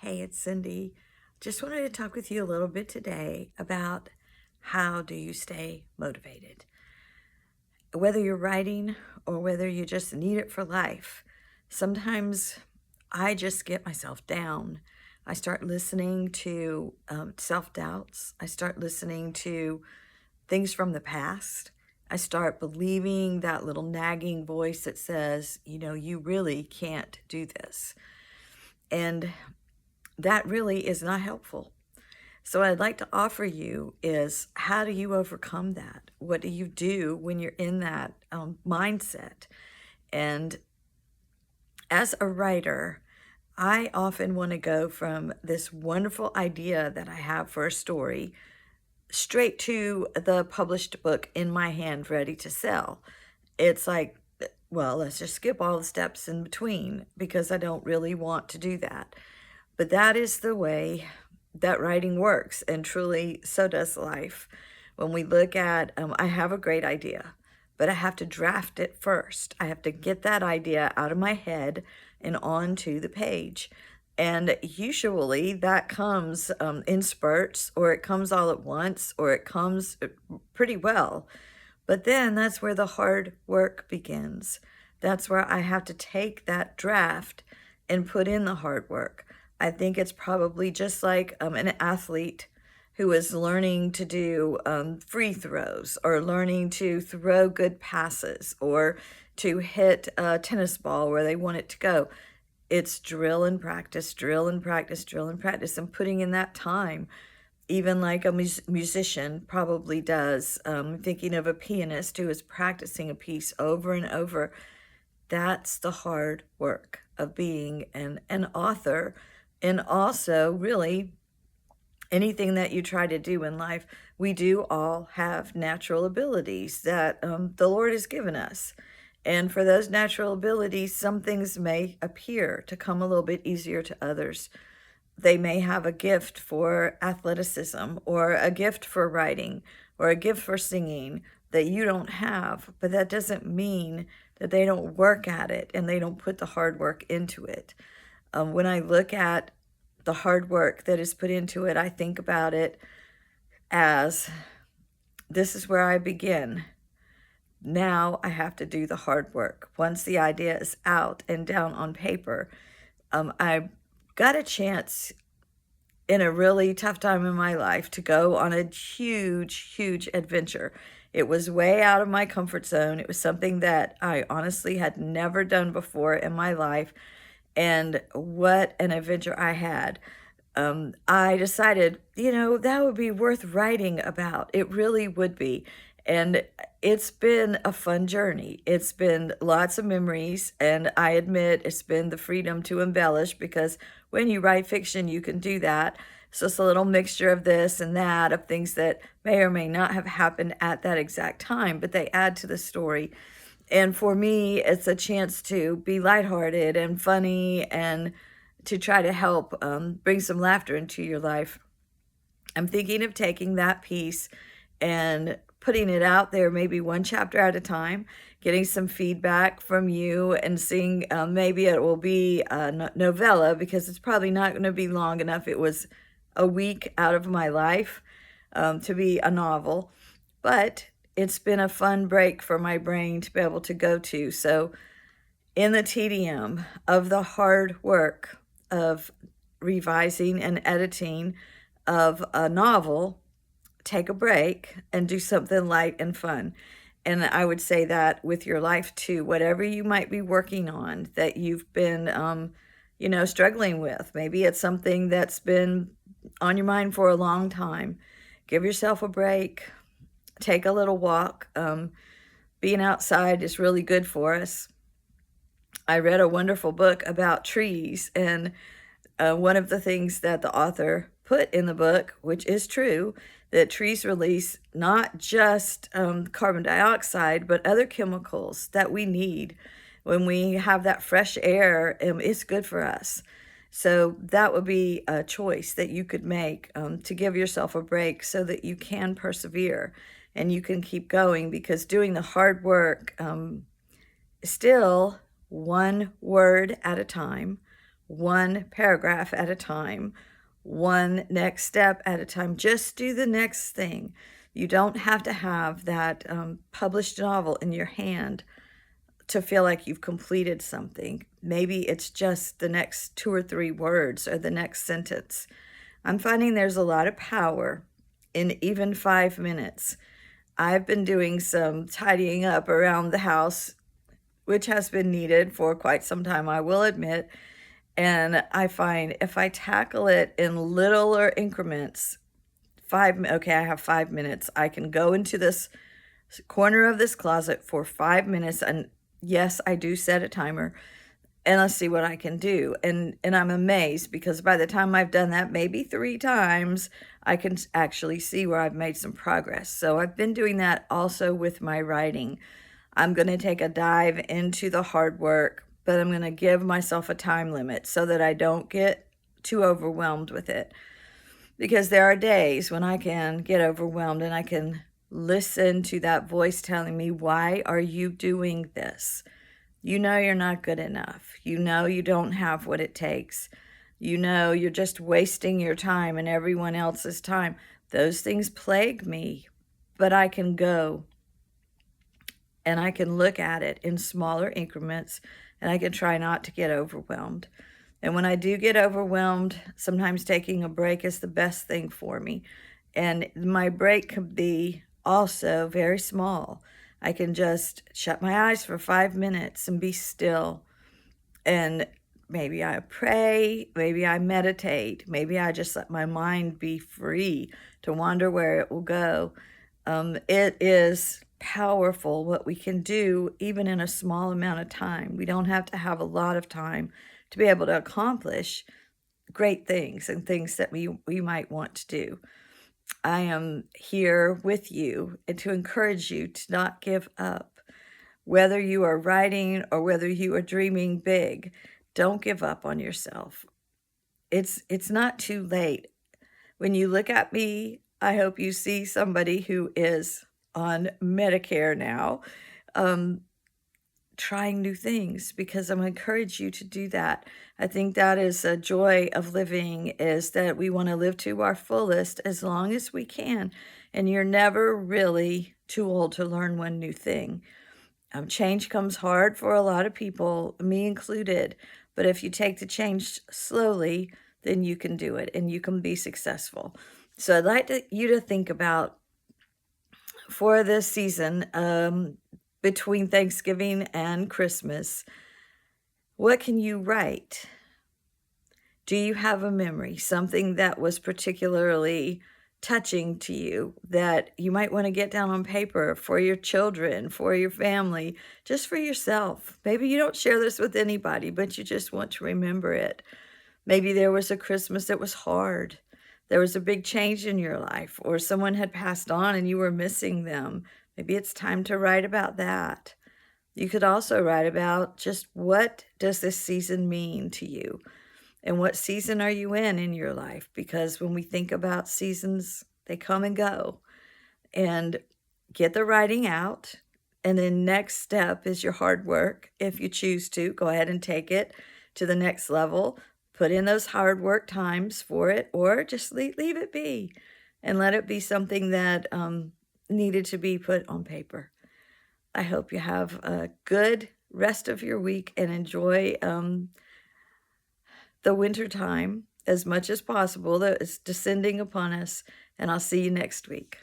Hey, it's Cindy. Just wanted to talk with you a little bit today about how do you stay motivated? Whether you're writing or whether you just need it for life, sometimes I just get myself down. I start listening to self-doubts. I start listening to things from the past. I start believing that little nagging voice that says, you really can't do this. And that really is not helpful. So what I'd like to offer you is, how do you overcome that? What do you do when you're in that mindset? And as a writer, I often want to go from this wonderful idea that I have for a story straight to the published book in my hand ready to sell. It's like, well, let's just skip all the steps in between because I don't really want to do that. But that is the way that writing works, and truly so does life. When we look at, I have a great idea, but I have to draft it first. I have to get that idea out of my head and onto the page. And usually that comes in spurts, or it comes all at once, or it comes pretty well. But then that's where the hard work begins. That's where I have to take that draft and put in the hard work. I think it's probably just like an athlete who is learning to do free throws, or learning to throw good passes, or to hit a tennis ball where they want it to go. It's drill and practice, drill and practice, drill and practice, and putting in that time, even like a musician probably does. Thinking of a pianist who is practicing a piece over and over. That's the hard work of being an author. And also, really, anything that you try to do in life, we do all have natural abilities that the Lord has given us. And for those natural abilities, some things may appear to come a little bit easier to others. They may have a gift for athleticism, or a gift for writing, or a gift for singing that you don't have, but that doesn't mean that they don't work at it and they don't put the hard work into it. When I look at the hard work that is put into it, I think about it as, this is where I begin. Now I have to do the hard work. Once the idea is out and down on paper, I got a chance in a really tough time in my life to go on a huge, huge adventure. It was way out of my comfort zone. It was something that I honestly had never done before in my life. And what an adventure I had. I decided, that would be worth writing about. It really would be. And it's been a fun journey. It's been lots of memories, and I admit it's been the freedom to embellish, because when you write fiction, you can do that. So it's a little mixture of this and that, of things that may or may not have happened at that exact time, but they add to the story. And for me, it's a chance to be lighthearted and funny, and to try to help bring some laughter into your life. I'm thinking of taking that piece and putting it out there, maybe one chapter at a time, getting some feedback from you, and seeing maybe it will be a novella, because it's probably not going to be long enough. It was a week out of my life to be a novel, but it's been a fun break for my brain to be able to go to. So in the tedium of the hard work of revising and editing of a novel, take a break and do something light and fun. And I would say that with your life too, whatever you might be working on that you've been, struggling with. Maybe it's something that's been on your mind for a long time. Give yourself a break. Take a little walk. Being outside is really good for us. I read a wonderful book about trees, and one of the things that the author put in the book, which is true, that trees release not just carbon dioxide, but other chemicals that we need. When we have that fresh air, it's good for us. So that would be a choice that you could make, to give yourself a break so that you can persevere and you can keep going, because doing the hard work, still one word at a time, one paragraph at a time, one next step at a time. Just do the next thing. You don't have to have that published novel in your hand to feel like you've completed something. Maybe it's just the next 2 or 3 words or the next sentence. I'm finding there's a lot of power in even 5 minutes. I've been doing some tidying up around the house, which has been needed for quite some time, I will admit. And I find if I tackle it in littler increments, okay, I have 5 minutes. I can go into this corner of this closet for 5 minutes. And yes, I do set a timer, and let's see what I can do. And I'm amazed, because by the time I've done that maybe 3 times, I can actually see where I've made some progress. So I've been doing that also with my writing. I'm going to take a dive into the hard work, but I'm going to give myself a time limit so that I don't get too overwhelmed with it. Because there are days when I can get overwhelmed, and I can listen to that voice telling me, why are you doing this? You know you're not good enough. You know you don't have what it takes. You know you're just wasting your time and everyone else's time. Those things plague me, but I can go and I can look at it in smaller increments, and I can try not to get overwhelmed. And when I do get overwhelmed, sometimes taking a break is the best thing for me. And my break could be also very small. I can just shut my eyes for 5 minutes and be still. And maybe I pray, maybe I meditate, maybe I just let my mind be free to wander where it will go. It is powerful what we can do even in a small amount of time. We don't have to have a lot of time to be able to accomplish great things and things that we might want to do. I am here with you and to encourage you to not give up. Whether you are writing or whether you are dreaming big, don't give up on yourself. It's not too late. When you look at me, I hope you see somebody who is on Medicare now, trying new things, because I'm encourage you to do that. I think that is a joy of living, is that we want to live to our fullest as long as we can. And you're never really too old to learn one new thing. Change comes hard for a lot of people, me included. But if you take the change slowly, then you can do it and you can be successful. So I'd like you to think about, for this season, between Thanksgiving and Christmas, what can you write? Do you have a memory, something that was particularly touching to you that you might want to get down on paper for your children, for your family, just for yourself? Maybe you don't share this with anybody, but you just want to remember it. Maybe there was a Christmas that was hard. There was a big change in your life, or someone had passed on and you were missing them. Maybe it's time to write about that. You could also write about just, what does this season mean to you? And what season are you in your life? Because when we think about seasons, they come and go. And get the writing out. And then next step is your hard work. If you choose to, go ahead and take it to the next level. Put in those hard work times for it, or just leave it be and let it be something that needed to be put on paper. I hope you have a good rest of your week and enjoy the winter time as much as possible that is descending upon us. And I'll see you next week.